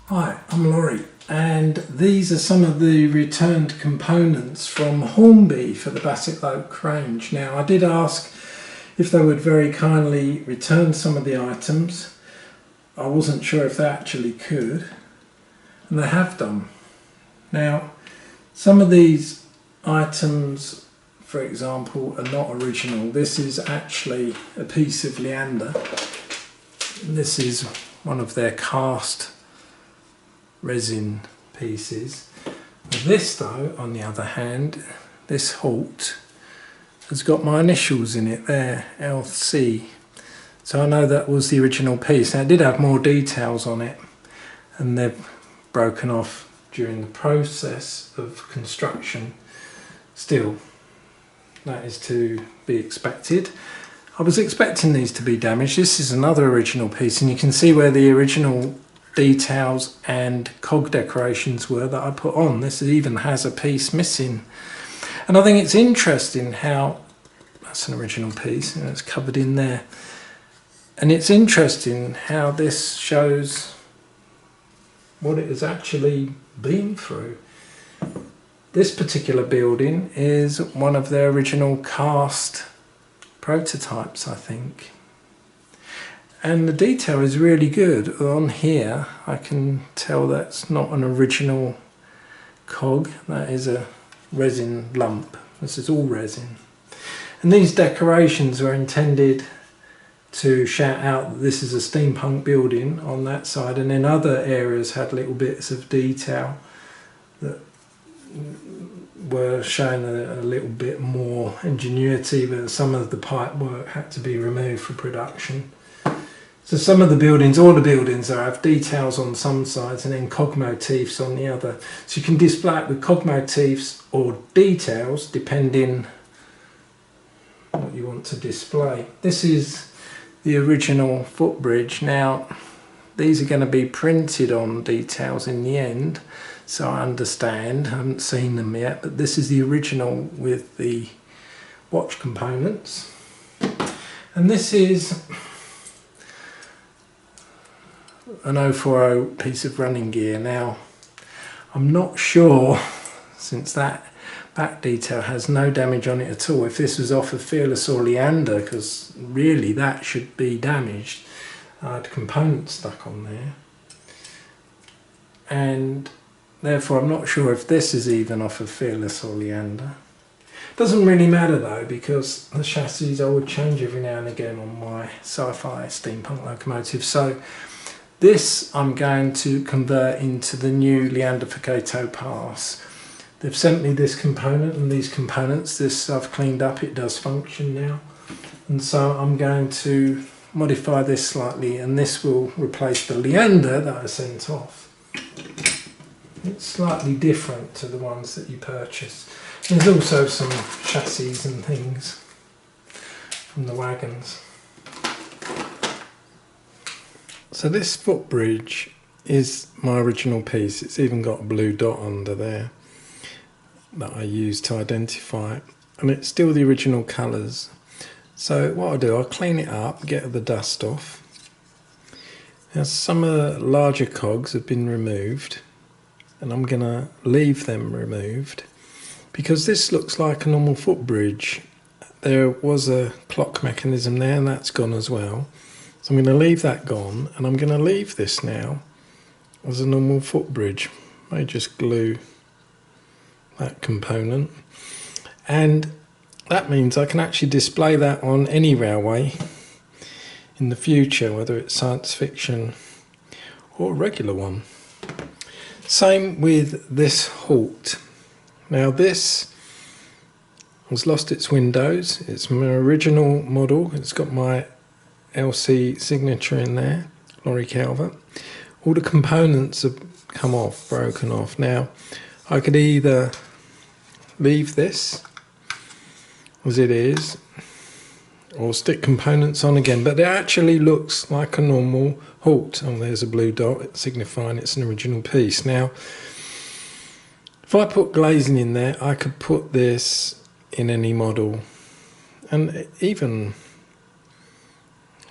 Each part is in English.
Hi, I'm Laurie, and these are some of the returned components from Hornby for the Bassett-Lowke range. Now, I did ask if they would very kindly return some of the items. I wasn't sure if they actually could, and they have done. Now, some of these items, for example, are not original. This is actually a piece of Leander. This is one of their cast resin pieces. This though, on the other hand, this halt has got my initials in it there, LC. So I know that was the original piece. Now it did have more details on it, and they've broken off during the process of construction. Still, that is to be expected. I was expecting these to be damaged. This is another original piece, and you can see where the original details and cog decorations were that I put on. This even has a piece missing, and I think it's interesting how that's an original piece and it's covered in there, and it's interesting how this shows what it has actually been through. This particular building is one of their original cast prototypes, I think. And the detail is really good. On here I can tell that's not an original cog, that is a resin lump. This is all resin. And these decorations were intended to shout out that this is a steampunk building on that side, and then other areas had little bits of detail that were showing a little bit more ingenuity, but some of the pipe work had to be removed for production. So some of the buildings, all the buildings, have details on some sides and then cog motifs on the other. So you can display it with cog motifs or details depending what you want to display. This is the original footbridge. Now these are going to be printed on details in the end, so I understand. I haven't seen them yet, but this is the original with the watch components. And this is an 040 piece of running gear. Now I'm not sure, since that back detail has no damage on it at all, if this was off of Fearless or Leander, because really that should be damaged. I had components stuck on there, and therefore I'm not sure if this is even off of Fearless or Leander. Doesn't really matter though, because the chassis I would change every now and again on my Sci-Fi Steampunk locomotive. So this I'm going to convert into the new Leander for Cato Pass. They've sent me this component and these components. This I've cleaned up, it does function now. And so I'm going to modify this slightly, and this will replace the Leander that I sent off. It's slightly different to the ones that you purchase. There's also some chassis and things from the wagons. So this footbridge is my original piece. It's even got a blue dot under there that I used to identify it, and it's still the original colours. So what I'll do, I'll clean it up, get the dust off. Now some of the larger cogs have been removed, and I'm going to leave them removed because this looks like a normal footbridge. There was a clock mechanism there, and that's gone as well. So I'm going to leave that gone, and I'm going to leave this now as a normal footbridge. I just glue that component, and that means I can actually display that on any railway in the future, whether it's science fiction or a regular one. Same with this halt. Now this has lost its windows. It's my original model. It's got my LC signature in there, Laurie Calvert. All the components have come off, broken off. Now I could either leave this as it is or stick components on again, but it actually looks like a normal halt. Oh, there's a blue dot signifying it's an original piece. Now if I put glazing in there, I could put this in any model and even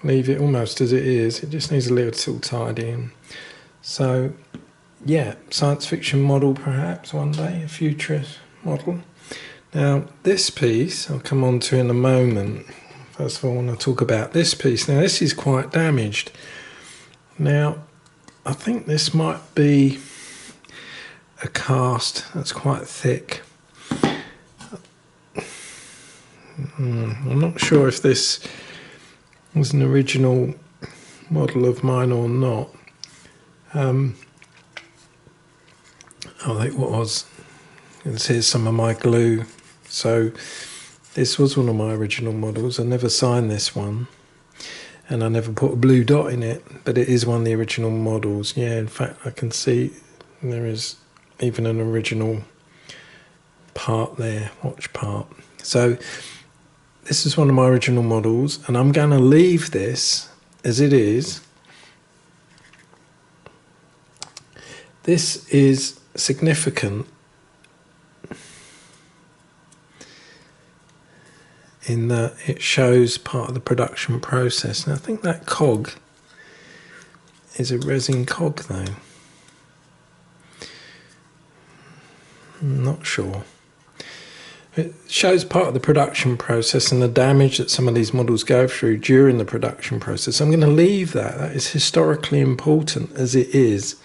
leave it almost as it is. It just needs a little tidying. So yeah, science fiction model perhaps one day, a futurist model. Now this piece I'll come on to in a moment. First of all, I want to talk about this piece. Now this is quite damaged. Now I think this might be a cast that's quite thick. I'm not sure if this was an original model of mine or not. I think what was, here's some of my glue. So this was one of my original models. I never signed this one, and I never put a blue dot in it, but it is one of the original models. Yeah, in fact I can see there is even an original part there, watch part. So this is one of my original models, and I'm going to leave this as it is. This is significant in that it shows part of the production process. Now I think that cog is a resin cog though. I'm not sure. It shows part of the production process and the damage that some of these models go through during the production process. I'm going to leave that. That is historically important as it is.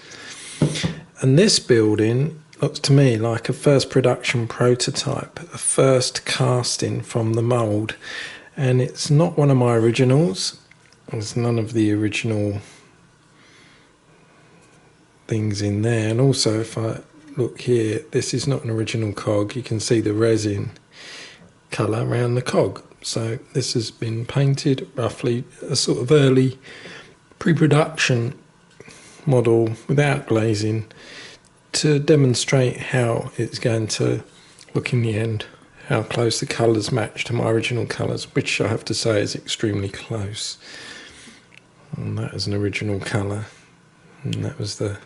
And this building looks to me like a first production prototype, a first casting from the mould. And it's not one of my originals. There's none of the original things in there. And also if I look here, this is not an original cog. You can see the resin colour around the cog. So this has been painted roughly a sort of early pre-production model without glazing to demonstrate how it's going to look in the end, how close the colours match to my original colours, which I have to say is extremely close. And that is an original colour, and that was the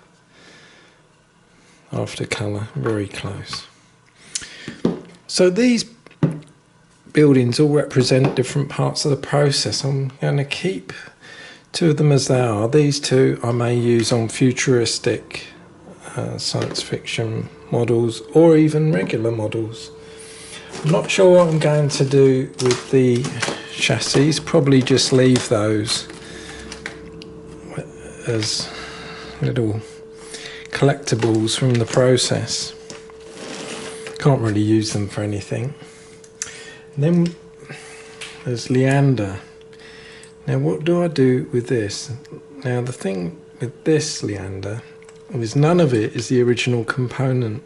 after colour, very close. So these buildings all represent different parts of the process. I'm going to keep two of them as they are. These two I may use on futuristic science fiction models or even regular models. I'm not sure what I'm going to do with the chassis. Probably just leave those as little collectibles from the process. Can't really use them for anything. And then there's Leander. Now what do I do with this? Now the thing with this Leander is none of it is the original component.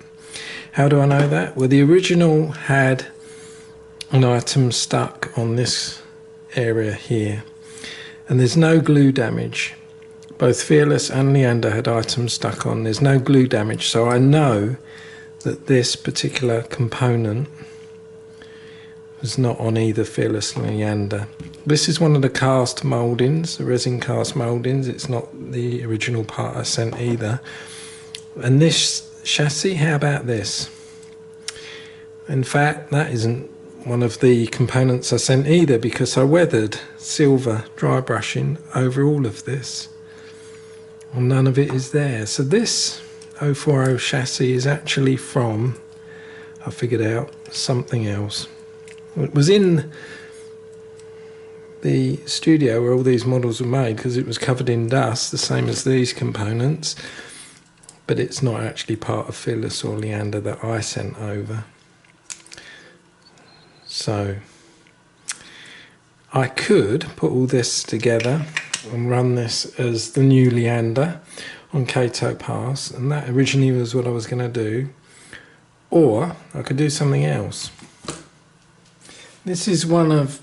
How do I know that? Well, the original had an item stuck on this area here, and there's no glue damage. Both Fearless and Leander had items stuck on. There's no glue damage, so I know that this particular component was not on either Fearless or Leander. This is one of the cast mouldings, the resin cast mouldings. It's not the original part I sent either. And this chassis, how about this? In fact, that isn't one of the components I sent either, because I weathered silver dry brushing over all of this. Well, none of it is there. So this 040 chassis is actually from, I figured out, something else. It was in the studio where all these models were made because it was covered in dust, the same as these components, but it's not actually part of Fearless or Leander that I sent over. So I could put all this together and run this as the new Leander on Cato Pass, and that originally was what I was going to do, or I could do something else. This is one of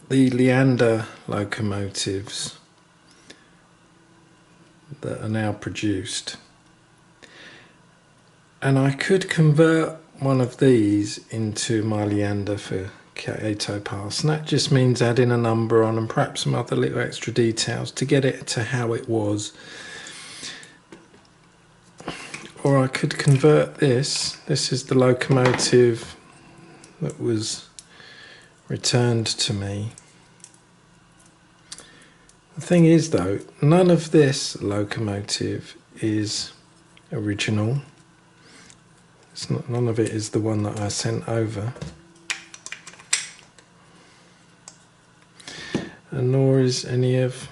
the Leander locomotives that are now produced, and I could convert one of these into my Leander for Cato Pass, and that just means adding a number on and perhaps some other little extra details to get it to how it was. Or I could convert this. This is the locomotive that was returned to me. The thing is though, none of this locomotive is original. It's not, none of it is the one that I sent over. And nor is any of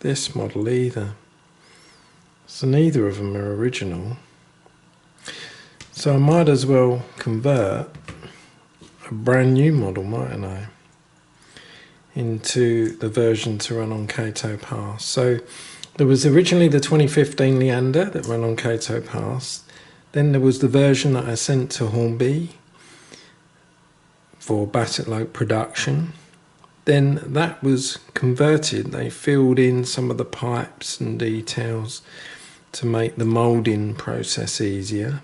this model either. So neither of them are original. So I might as well convert a brand new model, mightn't I, into the version to run on Cato Pass. So there was originally the 2015 Leander that ran on Cato Pass. Then there was the version that I sent to Hornby for Bassett-Lowke production. Then that was converted. They filled in some of the pipes and details to make the moulding process easier.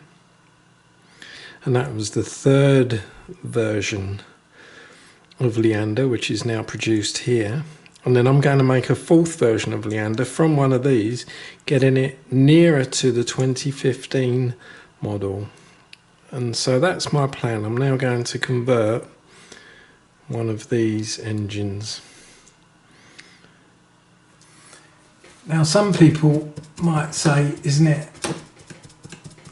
And that was the third version of Leander, which is now produced here. And then I'm going to make a fourth version of Leander from one of these, getting it nearer to the 2015 model. And so that's my plan. I'm now going to convert one of these engines. Now some people might say, isn't it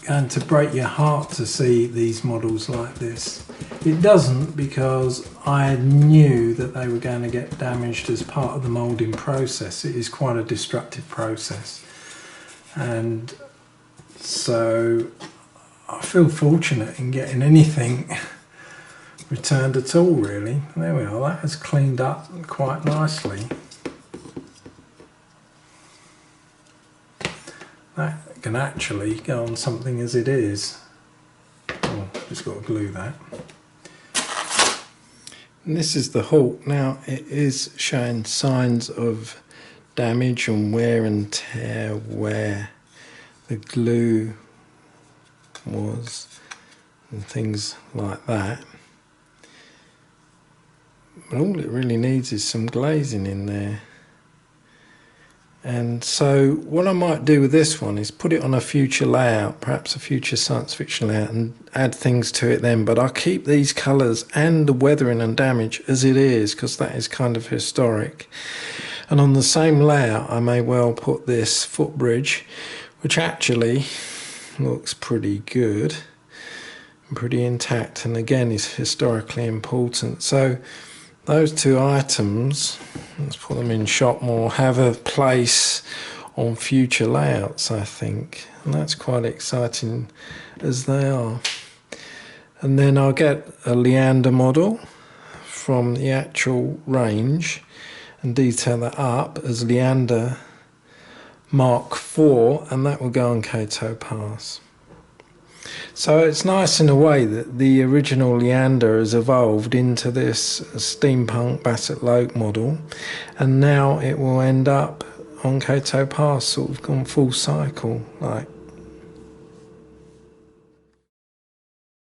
going to break your heart to see these models like this? It doesn't, because I knew that they were going to get damaged as part of the moulding process. It is quite a destructive process, and so I feel fortunate in getting anything returned at all, really. There we are, that has cleaned up quite nicely. That can actually go on something as it is. Oh, just got to glue that. And this is the halt. Now it is showing signs of damage and wear and tear where the glue was and things like that. But all it really needs is some glazing in there. And so what I might do with this one is put it on a future layout, perhaps a future science fiction layout, and add things to it then. But I'll keep these colours and the weathering and damage as it is, because that is kind of historic. And on the same layout I may well put this footbridge, which actually looks pretty good and pretty intact, and again is historically important. So those two items, let's put them in Shopmore, have a place on future layouts, I think. And that's quite exciting as they are. And then I'll get a Leander model from the actual range and detail that up as Leander Mk4, and that will go on Cato Pass. So it's nice in a way that the original Leander has evolved into this steampunk Bassett-Lowke model, and now it will end up on Cato Pass, sort of gone full cycle like.